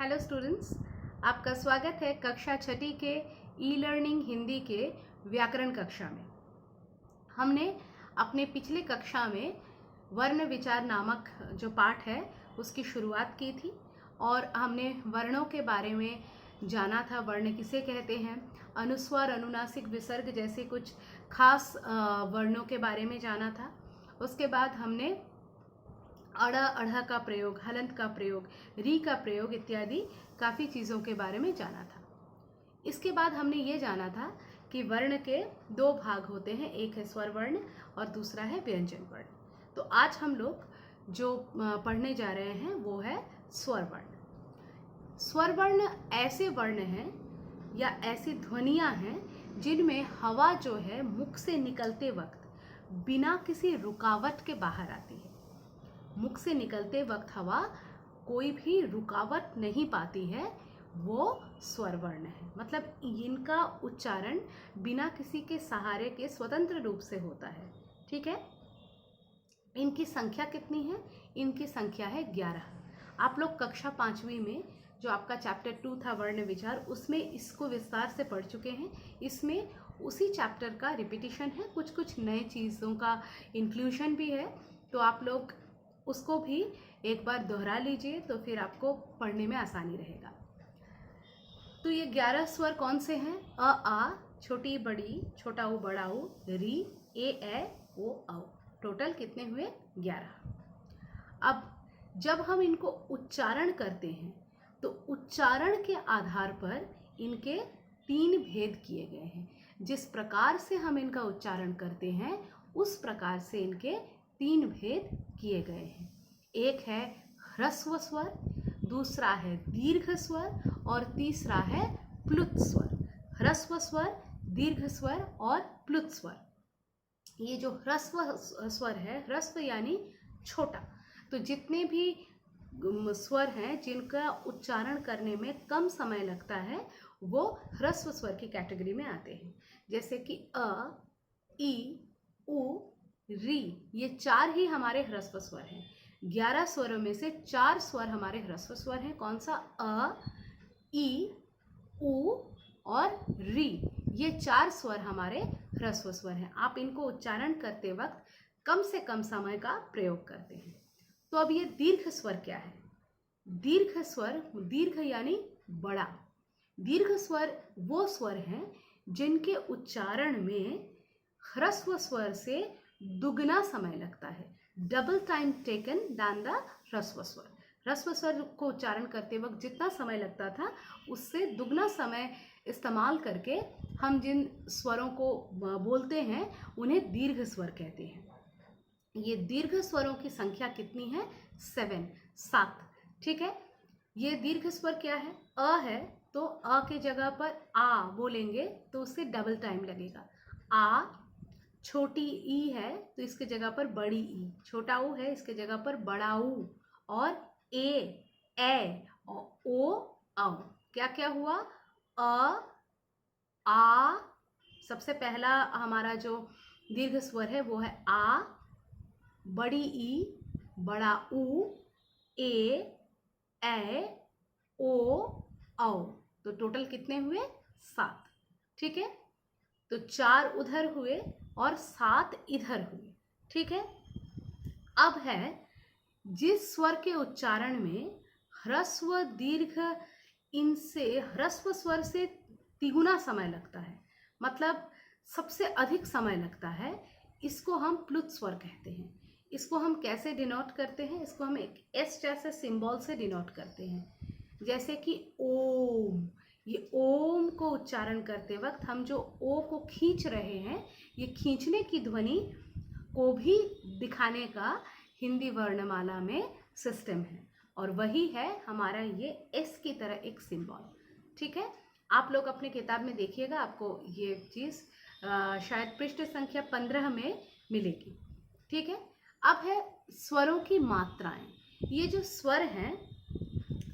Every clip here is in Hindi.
हेलो स्टूडेंट्स, आपका स्वागत है कक्षा छठी के ई लर्निंग हिंदी के व्याकरण कक्षा में। हमने अपने पिछले कक्षा में वर्ण विचार नामक जो पाठ है उसकी शुरुआत की थी और हमने वर्णों के बारे में जाना था। वर्ण किसे कहते हैं, अनुस्वार, अनुनासिक, विसर्ग जैसे कुछ खास वर्णों के बारे में जाना था। उसके बाद हमने अड़ा, अढ़ा का प्रयोग, हलंत का प्रयोग, री का प्रयोग इत्यादि काफ़ी चीज़ों के बारे में जाना था। इसके बाद हमने ये जाना था कि वर्ण के दो भाग होते हैं, एक है स्वर वर्ण और दूसरा है व्यंजन वर्ण। तो आज हम लोग जो पढ़ने जा रहे हैं वो है स्वर वर्ण। स्वर वर्ण ऐसे वर्ण हैं या ऐसी ध्वनियाँ हैं जिनमें हवा जो है मुख से निकलते वक्त बिना किसी रुकावट के बाहर आती है। मुख से निकलते वक्त हवा कोई भी रुकावट नहीं पाती है, वो स्वर वर्ण है। मतलब इनका उच्चारण बिना किसी के सहारे के स्वतंत्र रूप से होता है। ठीक है, इनकी संख्या कितनी है? इनकी संख्या है 11। आप लोग कक्षा 5वीं में जो आपका चैप्टर 2 था वर्ण विचार, उसमें इसको विस्तार से पढ़ चुके हैं। इसमें उसी चैप्टर का रिपीटिशन है, कुछ कुछ नए चीज़ों का इंक्लूजन भी है। तो आप लोग उसको भी एक बार दोहरा लीजिए तो फिर आपको पढ़ने में आसानी रहेगा। तो ये 11 स्वर कौन से हैं? अ, आ, छोटी बड़ी, छोटा ऊ बड़ा ऊ, री, ए, ओ, औ। टोटल कितने हुए? 11। अब जब हम इनको उच्चारण करते हैं तो उच्चारण के आधार पर इनके 3 भेद किए गए हैं। जिस प्रकार से हम इनका उच्चारण करते हैं उस प्रकार से इनके 3 भेद किए गए हैं। एक है ह्रस्व स्वर, दूसरा है दीर्घ स्वर और तीसरा है प्लुत स्वर। ह्रस्व स्वर, दीर्घ स्वर और प्लुत स्वर। ये जो ह्रस्व स्वर है, ह्रस्व यानी छोटा, तो जितने भी स्वर हैं जिनका उच्चारण करने में कम समय लगता है वो ह्रस्व स्वर की कैटेगरी में आते हैं। जैसे कि अ, ई, उ, री, ये 4 ही हमारे ह्रस्व स्वर हैं। 11 स्वरों में से 4 स्वर हमारे ह्रस्व स्वर हैं। कौन सा? अ, ई, उ और री, ये 4 स्वर हमारे ह्रस्व स्वर हैं। आप इनको उच्चारण करते वक्त कम से कम समय का प्रयोग करते हैं। तो अब ये दीर्घ स्वर क्या है? दीर्घ स्वर, दीर्घ यानी बड़ा। दीर्घ स्वर वो स्वर हैं जिनके उच्चारण में ह्रस्व स्वर से दुगना समय लगता है। Double time taken than the ह्रस्व स्वर। ह्रस्व स्वर को उच्चारण करते वक्त जितना समय लगता था उससे दुगना समय इस्तेमाल करके हम जिन स्वरों को बोलते हैं उन्हें दीर्घ स्वर कहते हैं। ये दीर्घ स्वरों की संख्या कितनी है? 7। ठीक है, ये दीर्घ स्वर क्या है? अ है तो अ के जगह पर आ बोलेंगे तो उससे डबल टाइम लगेगा। आ, छोटी ई है तो इसके जगह पर बड़ी ई, छोटा ऊ है इसके जगह पर बड़ा ऊ, और ए, और ओ, औ। क्या क्या हुआ? अ, आ, सबसे पहला हमारा जो दीर्घ स्वर है वो है आ, बड़ी ई, बड़ा ऊ, ए, ओ, औ। तो टोटल कितने हुए? 7। ठीक है, तो 4 उधर हुए और 7 इधर हुए। ठीक है, अब है जिस स्वर के उच्चारण में ह्रस्व दीर्घ, इनसे ह्रस्व स्वर से तिगुना समय लगता है, मतलब सबसे अधिक समय लगता है, इसको हम प्लुत स्वर कहते हैं। इसको हम कैसे डिनोट करते हैं? इसको हम एक एस जैसे सिंबल से डिनोट करते हैं। जैसे कि ओम, ये ओम को उच्चारण करते वक्त हम जो ओ को खींच रहे हैं, ये खींचने की ध्वनि को भी दिखाने का हिंदी वर्णमाला में सिस्टम है और वही है हमारा ये एस की तरह एक सिंबल। ठीक है, आप लोग अपने किताब में देखिएगा, आपको ये चीज़ शायद पृष्ठ संख्या 15 में मिलेगी। ठीक है, अब है स्वरों की मात्राएं। ये जो स्वर हैं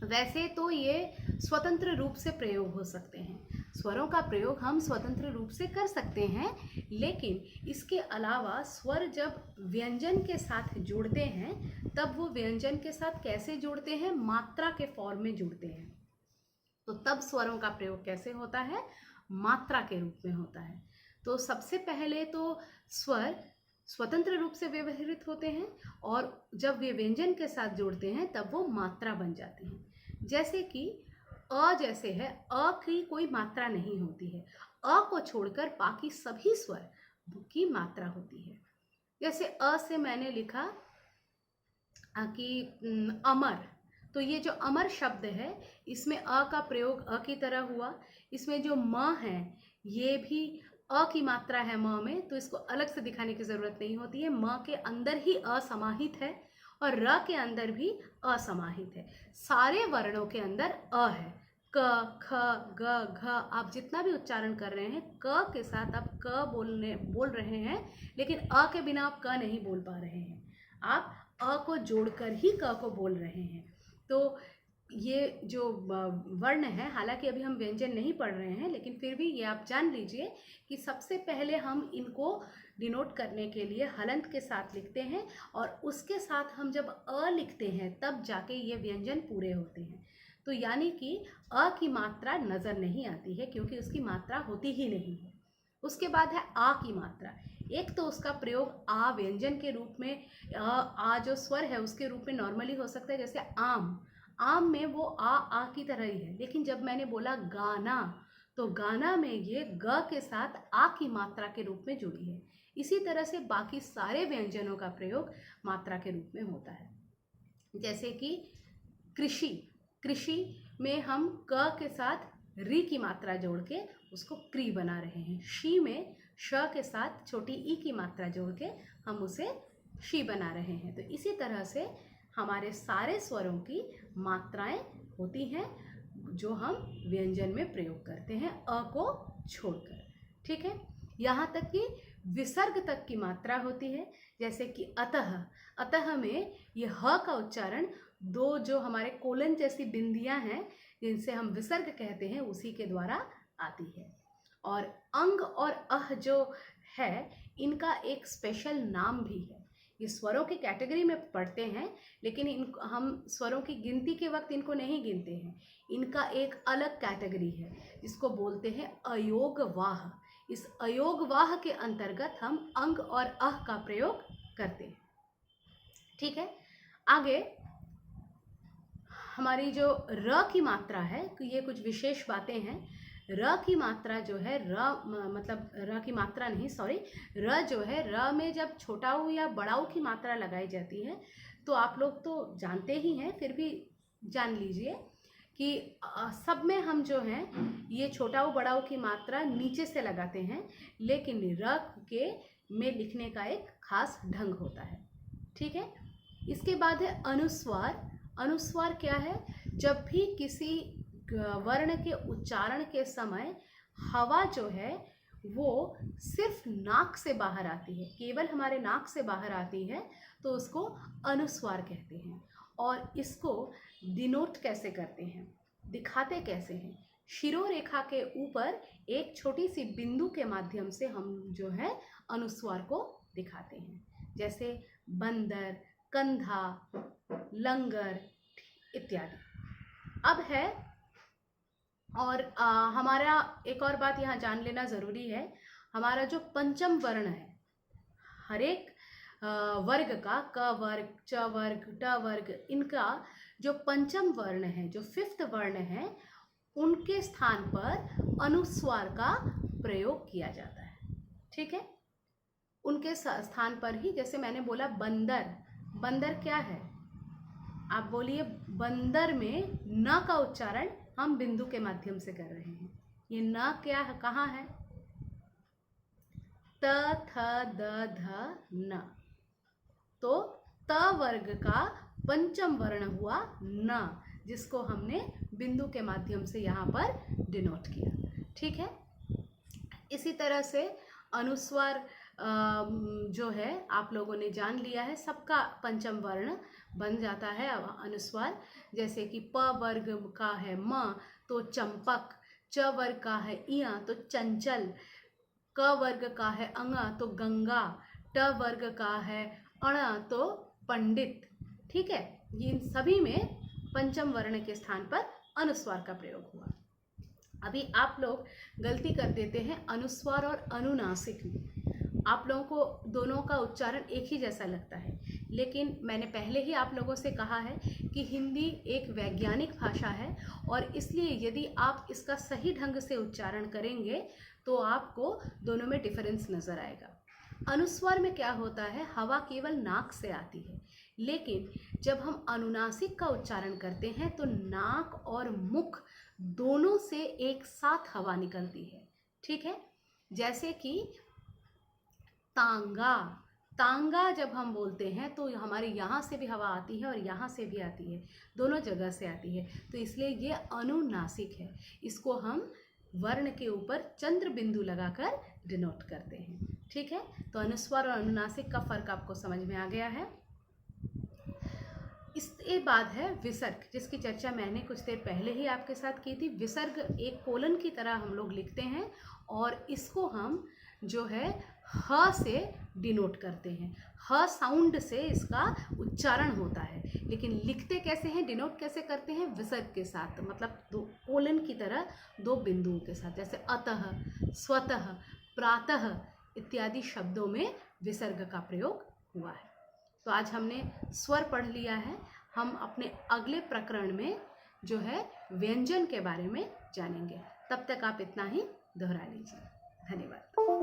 वैसे तो ये स्वतंत्र रूप से प्रयोग हो सकते हैं। स्वरों का प्रयोग हम स्वतंत्र रूप से कर सकते हैं, लेकिन इसके अलावा स्वर जब व्यंजन के साथ जुड़ते हैं तब वो व्यंजन के साथ कैसे जुड़ते हैं? मात्रा के फॉर्म में जुड़ते हैं। तो तब स्वरों का प्रयोग कैसे होता है? मात्रा के रूप में होता है। तो सबसे पहले तो स्वर स्वतंत्र रूप से व्यवहृत होते हैं और जब वे व्यंजन के साथ जुड़ते हैं तब वो मात्रा बन जाती हैं। जैसे कि जैसे है, की कोई मात्रा नहीं होती है। को छोड़कर बाकी सभी स्वर की मात्रा होती है। जैसे से मैंने लिखा कि अमर, तो ये जो अमर शब्द है इसमें का प्रयोग की तरह हुआ। इसमें जो म है ये भी की मात्रा है म में, तो इसको अलग से दिखाने की जरूरत नहीं होती है। म के अंदर ही समाहित है और र के अंदर भी असमाहित है। सारे वर्णों के अंदर है। क, ख, ग, घ, आप जितना भी उच्चारण कर रहे हैं क के साथ आप क बोल रहे हैं, लेकिन के बिना आप क नहीं बोल पा रहे हैं। आप को जोड़कर ही क को बोल रहे हैं। तो ये जो वर्ण है, हालांकि अभी हम व्यंजन नहीं पढ़ रहे हैं, लेकिन फिर भी ये आप जान लीजिए कि सबसे पहले हम इनको डिनोट करने के लिए हलंत के साथ लिखते हैं और उसके साथ हम जब लिखते हैं तब जाके ये व्यंजन पूरे होते हैं। तो यानी कि की मात्रा नज़र नहीं आती है क्योंकि उसकी मात्रा होती ही नहीं है। उसके बाद है की मात्रा। एक तो उसका प्रयोग व्यंजन के रूप में, जो स्वर है उसके रूप में नॉर्मली हो सकता है, जैसे आम में वो आ की तरह ही है। लेकिन जब मैंने बोला गाना, तो गाना में ये ग के साथ की मात्रा के रूप में जुड़ी है। इसी तरह से बाकी सारे व्यंजनों का प्रयोग मात्रा के रूप में होता है। जैसे कि कृषि, कृषि में हम क के साथ री की मात्रा जोड़ के उसको क्री बना रहे हैं। शी में श के साथ छोटी ई की मात्रा जोड़ के हम उसे शी बना रहे हैं। तो इसी तरह से हमारे सारे स्वरों की मात्राएं होती हैं जो हम व्यंजन में प्रयोग करते हैं को छोड़कर। ठीक है, यहाँ तक कि विसर्ग तक की मात्रा होती है। जैसे कि अतः, अतः में ये ह का उच्चारण दो जो हमारे कोलन जैसी बिंदियां हैं जिनसे हम विसर्ग कहते हैं उसी के द्वारा आती है। और अंग और जो है इनका एक स्पेशल नाम भी है। ये स्वरों की कैटेगरी में पढ़ते हैं, लेकिन हम स्वरों की गिनती के वक्त इनको नहीं गिनते हैं। इनका एक अलग कैटेगरी है जिसको बोलते हैं अयोगवाह। इस अयोगवाह के अंतर्गत हम अंग और का प्रयोग करते हैं। ठीक है, आगे हमारी जो र की मात्रा है, तो ये कुछ विशेष बातें हैं। र की मात्रा जो है, मतलब र की मात्रा नहीं, सॉरी, र जो है, र में जब छोटा ऊ या बड़ा ऊ की मात्रा लगाई जाती है तो आप लोग तो जानते ही हैं, फिर भी जान लीजिए कि सब में हम जो हैं ये छोटा ऊ बड़ा ऊ की मात्रा नीचे से लगाते हैं, लेकिन र के में लिखने का एक खास ढंग होता है। ठीक है, इसके बाद है अनुस्वार। अनुस्वार क्या है? जब भी किसी वर्ण के उच्चारण के समय हवा जो है वो सिर्फ नाक से बाहर आती है, केवल हमारे नाक से बाहर आती है, तो उसको अनुस्वार कहते हैं। और इसको डिनोट कैसे करते हैं, दिखाते कैसे हैं? शिरोरेखा के ऊपर एक छोटी सी बिंदु के माध्यम से हम जो है अनुस्वार को दिखाते हैं। जैसे बंदर, कंधा, लंगर इत्यादि। अब है और हमारा एक और बात यहाँ जान लेना ज़रूरी है। हमारा जो पंचम वर्ण है, हर एक वर्ग का, क वर्ग, च वर्ग, ट वर्ग, इनका जो पंचम वर्ण है, जो फिफ्थ वर्ण है, उनके स्थान पर अनुस्वार का प्रयोग किया जाता है। ठीक है, उनके स्थान पर ही। जैसे मैंने बोला बंदर, बंदर क्या है? आप बोलिए। बंदर में न का उच्चारण हम बिंदु के माध्यम से कर रहे हैं। ये न क्या है, कहाँ है? त, थ, द, ध, न। तो त वर्ग का पंचम वर्ण हुआ न, जिसको हमने बिंदु के माध्यम से यहाँ पर डिनोट किया। ठीक है, इसी तरह से अनुस्वार जो है आप लोगों ने जान लिया है, सबका पंचम वर्ण बन जाता है अनुस्वार। जैसे कि प वर्ग का है म, तो चंपक, च वर्ग का है इया, तो चंचल, क वर्ग का है अंगा, तो गंगा, ट वर्ग का है अण, तो पंडित। ठीक है, ये इन सभी में पंचम वर्ण के स्थान पर अनुस्वार का प्रयोग हुआ। अभी आप लोग गलती कर देते हैं अनुस्वार और अनुनासिक में। आप लोगों को दोनों का उच्चारण एक ही जैसा लगता है, लेकिन मैंने पहले ही आप लोगों से कहा है कि हिंदी एक वैज्ञानिक भाषा है और इसलिए यदि आप इसका सही ढंग से उच्चारण करेंगे तो आपको दोनों में डिफरेंस नज़र आएगा। अनुस्वार में क्या होता है, हवा केवल नाक से आती है, लेकिन जब हम अनुनासिक का उच्चारण करते हैं तो नाक और मुख दोनों से एक साथ हवा निकलती है। ठीक है, जैसे कि तांगा, तांगा जब हम बोलते हैं तो हमारे यहाँ से भी हवा आती है और यहाँ से भी आती है, दोनों जगह से आती है, तो इसलिए ये अनुनासिक है। इसको हम वर्ण के ऊपर चंद्र बिंदु लगाकर डिनोट करते हैं। ठीक है, तो अनुस्वार और अनुनासिक का फर्क आपको समझ में आ गया है। इसके बाद है विसर्ग, जिसकी चर्चा मैंने कुछ देर पहले ही आपके साथ की थी। विसर्ग एक कोलन की तरह हम लोग लिखते हैं और इसको हम जो है ह से डिनोट करते हैं। ह साउंड से इसका उच्चारण होता है, लेकिन लिखते कैसे हैं, डिनोट कैसे करते हैं, विसर्ग के साथ, मतलब दो कोलन की तरह दो बिंदुओं के साथ। जैसे अतः, स्वतः, प्रातः इत्यादि शब्दों में विसर्ग का प्रयोग हुआ है। तो आज हमने स्वर पढ़ लिया है। हम अपने अगले प्रकरण में जो है व्यंजन के बारे में जानेंगे। तब तक आप इतना ही दोहरा लीजिए। धन्यवाद।